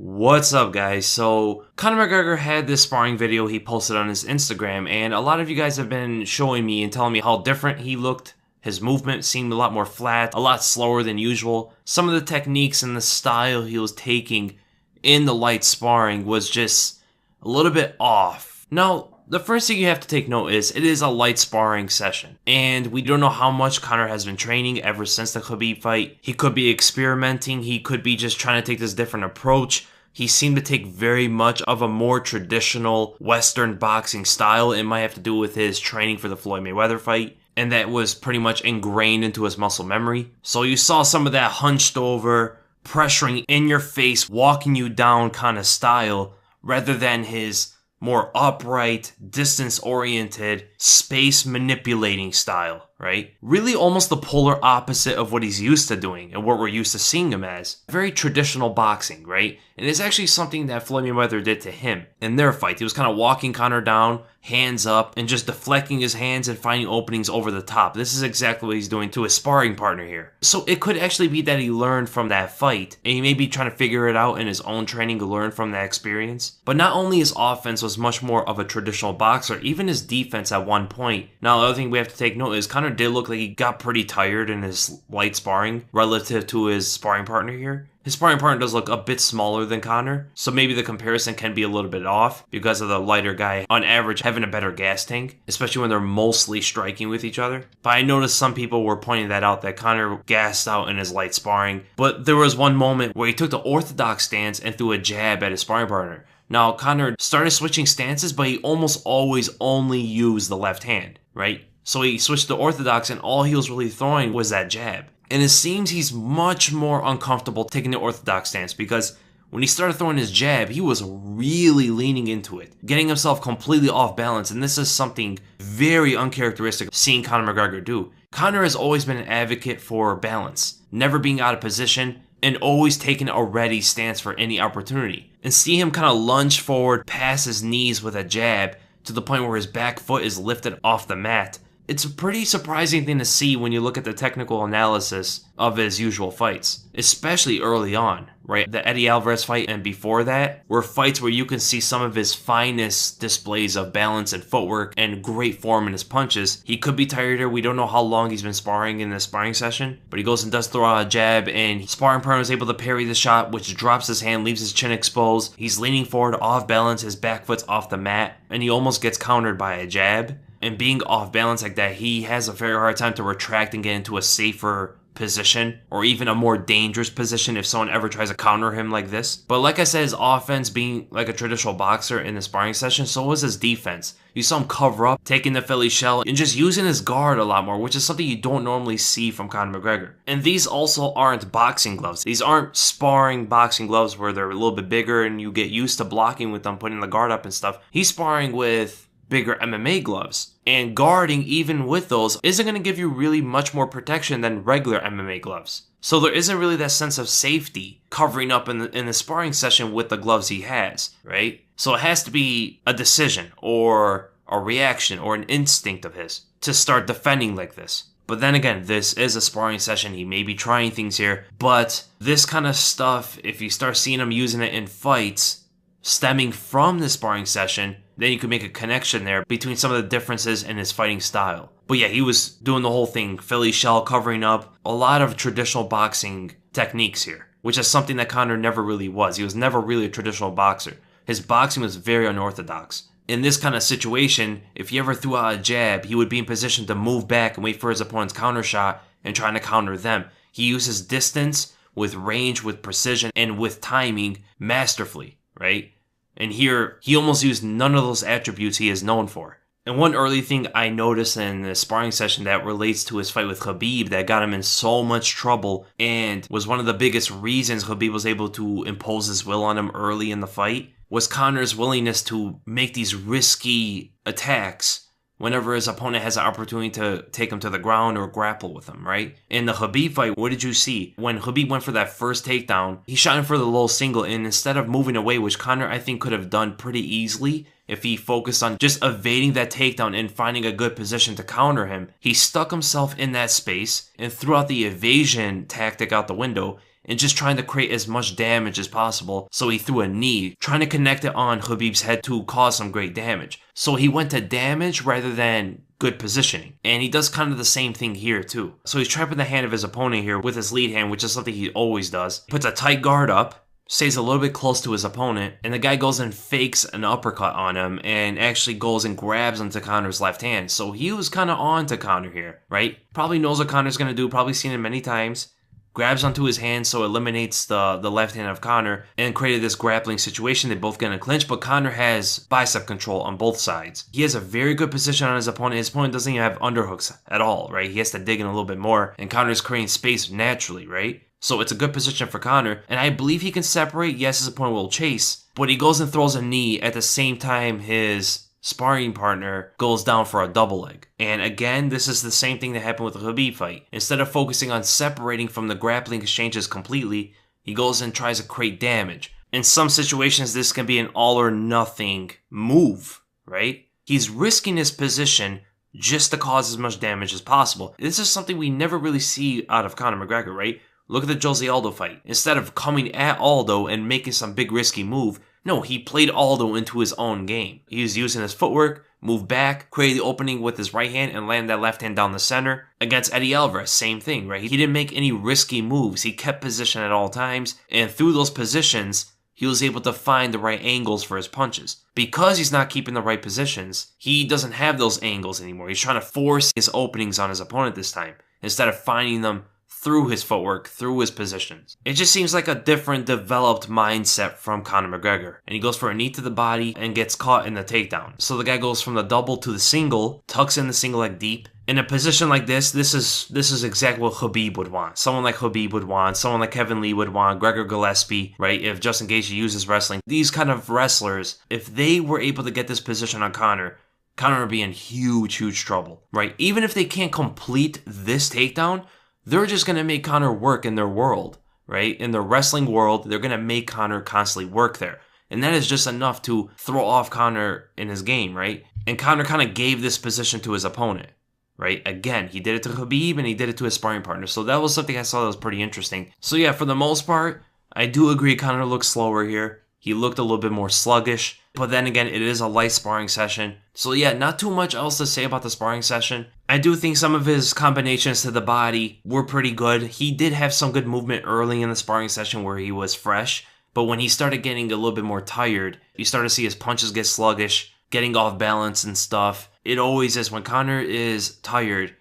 What's up, guys? So, Conor McGregor had this sparring video he posted on his Instagram, and a lot of you guys have been showing me and telling me how different he looked. His movement seemed a lot more flat, a lot slower than usual. Some of the techniques and the style he was taking in the light sparring was just a little bit off. Now, the first thing you have to take note is it is a light sparring session, and we don't know how much Conor has been training ever since the Khabib fight. He could be experimenting, he could be just trying to take this different approach. He seemed to take very much of a more traditional Western boxing style. It might have to do with his training for the Floyd Mayweather fight, and that was pretty much ingrained into his muscle memory. So you saw some of that hunched over, pressuring in your face, walking you down kind of style, rather than his more upright, distance-oriented, space-manipulating style, right? Really almost the polar opposite of what he's used to doing and what we're used to seeing him as. Very traditional boxing, right? And it's actually something that Floyd Mayweather did to him in their fight. He was kind of walking Conor down, hands up, and just deflecting his hands and finding openings over the top. This is exactly what he's doing to his sparring partner here. So it could actually be that he learned from that fight, and he may be trying to figure it out in his own training to learn from that experience. But not only his offense was much more of a traditional boxer, even his defense at one point. Now, the other thing we have to take note is Conor did look like he got pretty tired in his light sparring relative to his sparring partner here. His sparring partner does look a bit smaller than Conor, so maybe the comparison can be a little bit off because of the lighter guy on average having a better gas tank, especially when they're mostly striking with each other. But I noticed some people were pointing that out, that Conor gassed out in his light sparring. But there was one moment where he took the orthodox stance and threw a jab at his sparring partner. Now, Conor started switching stances, but he almost always only used the left hand, right? So he switched to orthodox, and all he was really throwing was that jab. And it seems he's much more uncomfortable taking the orthodox stance because when he started throwing his jab, he was really leaning into it, getting himself completely off balance. And this is something very uncharacteristic of seeing Conor McGregor do. Conor has always been an advocate for balance, never being out of position, and always taking a ready stance for any opportunity. And see him kind of lunge forward past his knees with a jab to the point where his back foot is lifted off the mat. It's a pretty surprising thing to see when you look at the technical analysis of his usual fights, especially early on, right? The Eddie Alvarez fight and before that were fights where you can see some of his finest displays of balance and footwork and great form in his punches. He could be tired here. We don't know how long he's been sparring in this sparring session, but he goes and does throw out a jab, and his sparring partner is able to parry the shot, which drops his hand, leaves his chin exposed. He's leaning forward off balance, his back foot's off the mat, and he almost gets countered by a jab. And being off balance like that, he has a very hard time to retract and get into a safer position or even a more dangerous position if someone ever tries to counter him like this. But like I said, his offense being like a traditional boxer in the sparring session, so was his defense. You saw him cover up, taking the Philly shell, and just using his guard a lot more, which is something you don't normally see from Conor McGregor. And these also aren't boxing gloves. These aren't sparring boxing gloves where they're a little bit bigger and you get used to blocking with them, putting the guard up and stuff. He's sparring with bigger MMA gloves, and guarding even with those isn't going to give you really much more protection than regular MMA gloves. So there isn't really that sense of safety covering up in the sparring session with the gloves he has, right? So it has to be a decision or a reaction or an instinct of his to start defending like this. But then again, this is a sparring session. He may be trying things here, but this kind of stuff, if you start seeing him using it in fights stemming from the sparring session, then you could make a connection there between some of the differences in his fighting style. But yeah, he was doing the whole thing, Philly shell, covering up, a lot of traditional boxing techniques here, which is something that Conor never really was. He was never really a traditional boxer. His boxing was very unorthodox. In this kind of situation, if he ever threw out a jab, he would be in position to move back and wait for his opponent's counter shot and trying to counter them. He uses distance with range, with precision, and with timing masterfully, right? And here, he almost used none of those attributes he is known for. And one early thing I noticed in the sparring session that relates to his fight with Khabib that got him in so much trouble and was one of the biggest reasons Khabib was able to impose his will on him early in the fight was Conor's willingness to make these risky attacks whenever his opponent has an opportunity to take him to the ground or grapple with him, right? In the Khabib fight, what did you see? When Khabib went for that first takedown, he shot him for the low single, and instead of moving away, which Conor I think could have done pretty easily if he focused on just evading that takedown and finding a good position to counter him, he stuck himself in that space and threw out the evasion tactic out the window and just trying to create as much damage as possible. So he threw a knee, trying to connect it on Khabib's head to cause some great damage. So he went to damage rather than good positioning. And he does kind of the same thing here too. So he's trapping the hand of his opponent here with his lead hand, which is something he always does. Puts a tight guard up, stays a little bit close to his opponent, and the guy goes and fakes an uppercut on him and actually goes and grabs onto Conor's left hand. So he was kind of on to Conor here, right? Probably knows what Conor's going to do, probably seen it many times. Grabs onto his hand, so eliminates the left hand of Conor, and created this grappling situation. They both get in a clinch, but Conor has bicep control on both sides. He has a very good position on his opponent. His opponent doesn't even have underhooks at all, right? He has to dig in a little bit more, and Conor's creating space naturally, right? So it's a good position for Conor, and I believe he can separate. Yes, his opponent will chase, but he goes and throws a knee at the same time his sparring partner goes down for a double leg. And again, this is the same thing that happened with the Khabib fight. Instead of focusing on separating from the grappling exchanges completely, he goes and tries to create damage. In some situations, this can be an all or nothing move, right? He's risking his position just to cause as much damage as possible. This is something we never really see out of Conor McGregor, right? Look at the Jose Aldo fight. Instead of coming at Aldo and making some big risky move, no, he played Aldo into his own game. He was using his footwork, moved back, created the opening with his right hand, and landed that left hand down the center. Against Eddie Alvarez, same thing, right? He didn't make any risky moves. He kept position at all times, and through those positions, he was able to find the right angles for his punches. Because he's not keeping the right positions, he doesn't have those angles anymore. He's trying to force his openings on his opponent this time, instead of finding them through his footwork, through his positions. It just seems like a different, developed mindset from Conor McGregor. And he goes for a knee to the body and gets caught in the takedown. So the guy goes from the double to the single, tucks in the single leg deep. In a position like this is exactly what Khabib would want. Someone like Khabib would want, someone like Kevin Lee would want, Gregor Gillespie, right? If Justin Gaethje uses wrestling, these kind of wrestlers, if they were able to get this position on Conor would be in huge, huge trouble, right? Even if they can't complete this takedown, they're just going to make Conor work in their world, right? In the wrestling world, they're going to make Conor constantly work there. And that is just enough to throw off Conor in his game, right? And Conor kind of gave this position to his opponent, right? Again, he did it to Khabib and he did it to his sparring partner. So that was something I saw that was pretty interesting. So yeah, for the most part, I do agree Conor looks slower here. He looked a little bit more sluggish. But then again, it is a light sparring session. So yeah, not too much else to say about the sparring session. I do think some of his combinations to the body were pretty good. He did have some good movement early in the sparring session where he was fresh. But when he started getting a little bit more tired, you start to see his punches get sluggish, getting off balance and stuff. It always is. When Conor is tired,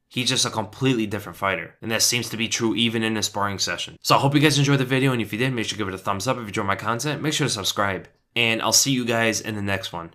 he's just a completely different fighter. And that seems to be true even in a sparring session. So I hope you guys enjoyed the video. And if you did, make sure to give it a thumbs up. If you enjoyed my content, make sure to subscribe. And I'll see you guys in the next one.